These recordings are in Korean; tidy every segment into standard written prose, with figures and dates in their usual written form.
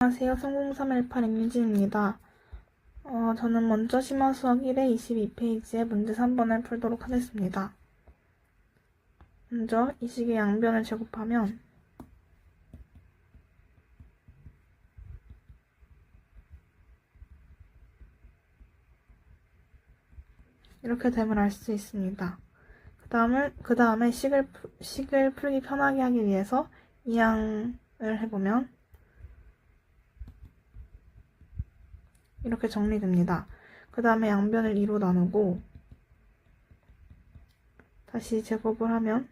안녕하세요. 30318 임유진입니다. 저는 먼저 심화수학 1회 22페이지의 문제 3번을 풀도록 하겠습니다. 먼저 이 식의 양변을 제곱하면 이렇게 됨을 알 수 있습니다. 그 다음에 식을 풀기 편하게 하기 위해서 이항을 해보면 이렇게 정리됩니다. 그 다음에 양변을 2로 나누고 다시 제곱을 하면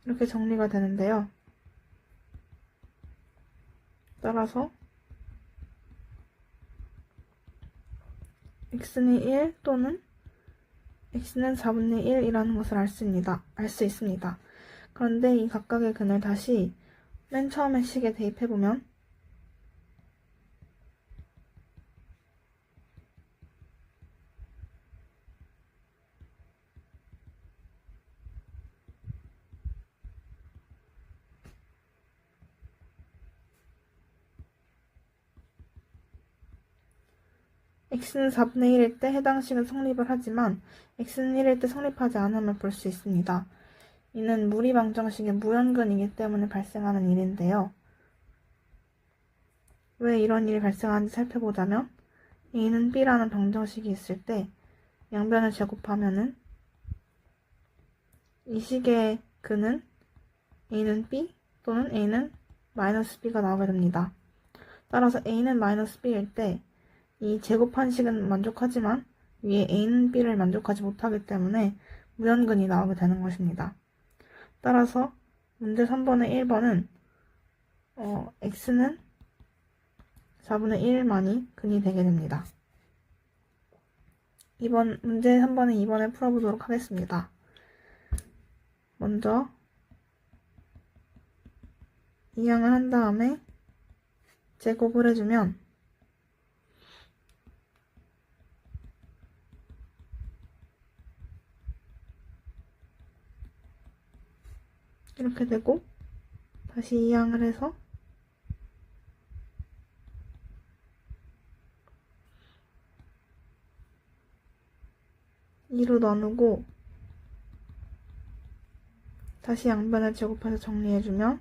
이렇게 정리가 되는데요. 따라서 x는 1 또는 x는 4분의 1이라는 것을 알 수 있습니다. 그런데 이 각각의 근을 다시 맨 처음에 식에 대입해보면 x는 4분의 1일 때 해당 식은 성립을 하지만 x는 1일 때 성립하지 않음을 볼 수 있습니다. 이는 무리방정식의 무연근이기 때문에 발생하는 일인데요. 왜 이런 일이 발생하는지 살펴보자면 a는 b라는 방정식이 있을 때 양변을 제곱하면은 이 식의 근은 a는 b 또는 a는 마이너스 b가 나오게 됩니다. 따라서 a는 마이너스 b일 때 이 제곱한 식은 만족하지만 위에 a는 b를 만족하지 못하기 때문에 무연근이 나오게 되는 것입니다. 따라서 문제 3번의 1번은 x는 4분의 1만이 근이 되게 됩니다. 문제 3번은 2번을 풀어보도록 하겠습니다. 먼저 이항을 한 다음에 제곱을 해주면 이렇게 되고 다시 이항을 해서 (2로) 나누고 다시 양변을 제곱해서 정리해주면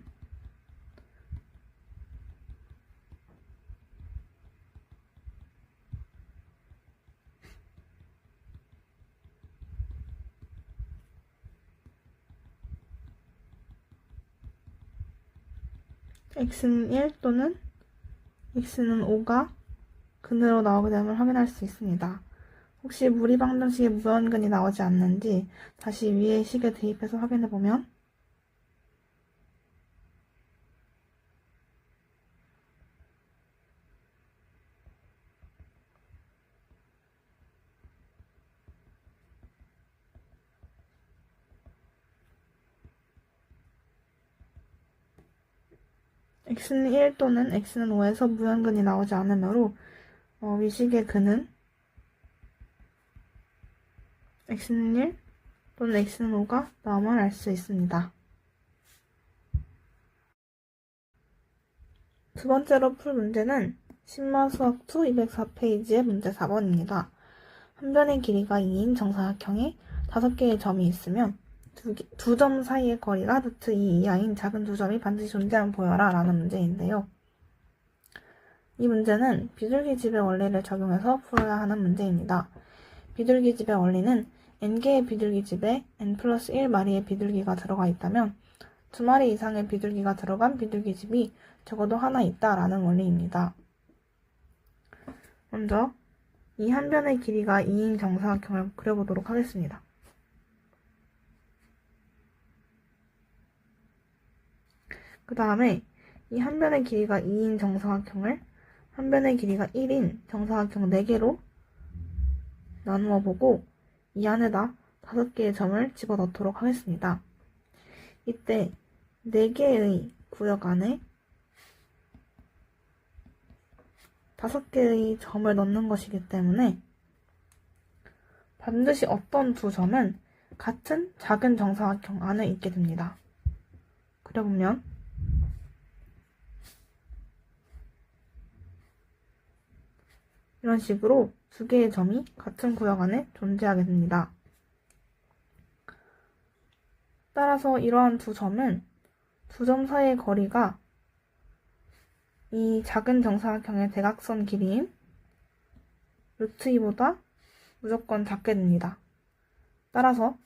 x는 1 또는 x는 5가 근으로 나오게 됨을 확인할 수 있습니다. 혹시 무리방정식의 무연근이 나오지 않는지 다시 위에 식에 대입해서 확인해보면 x는 1 또는 x는 5에서 무연근이 나오지 않으므로 위식의 근은 x는 1 또는 x는 5가 나옴을 알 수 있습니다. 두 번째로 풀 문제는 신마수학 2 204페이지의 문제 4번입니다. 한 변의 길이가 2인 정사각형에 5개의 점이 있으면 두 점 사이의 거리가 루트 2 이하인 작은 두 점이 반드시 존재함을 보여라 라는 문제인데요. 이 문제는 비둘기집의 원리를 적용해서 풀어야 하는 문제입니다. 비둘기집의 원리는 n개의 비둘기집에 n 플러스 1마리의 비둘기가 들어가 있다면 2마리 이상의 비둘기가 들어간 비둘기집이 적어도 하나 있다라는 원리입니다. 먼저 이 한 변의 길이가 2인 정사각형을 그려보도록 하겠습니다. 그 다음에 이 한 변의 길이가 2인 정사각형을 한 변의 길이가 1인 정사각형 4개로 나누어 보고 이 안에다 5개의 점을 집어넣도록 하겠습니다. 이때 4개의 구역 안에 5개의 점을 넣는 것이기 때문에 반드시 어떤 두 점은 같은 작은 정사각형 안에 있게 됩니다. 그려보면 이런 식으로 두 개의 점이 같은 구역 안에 존재하게 됩니다. 따라서 이러한 두 점은 두 점 사이의 거리가 이 작은 정사각형의 대각선 길이인 루트 2보다 무조건 작게 됩니다. 따라서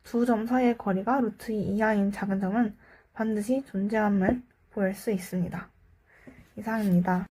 두 점 사이의 거리가 루트 2 이하인 작은 점은 반드시 존재함을 보일 수 있습니다. 이상입니다.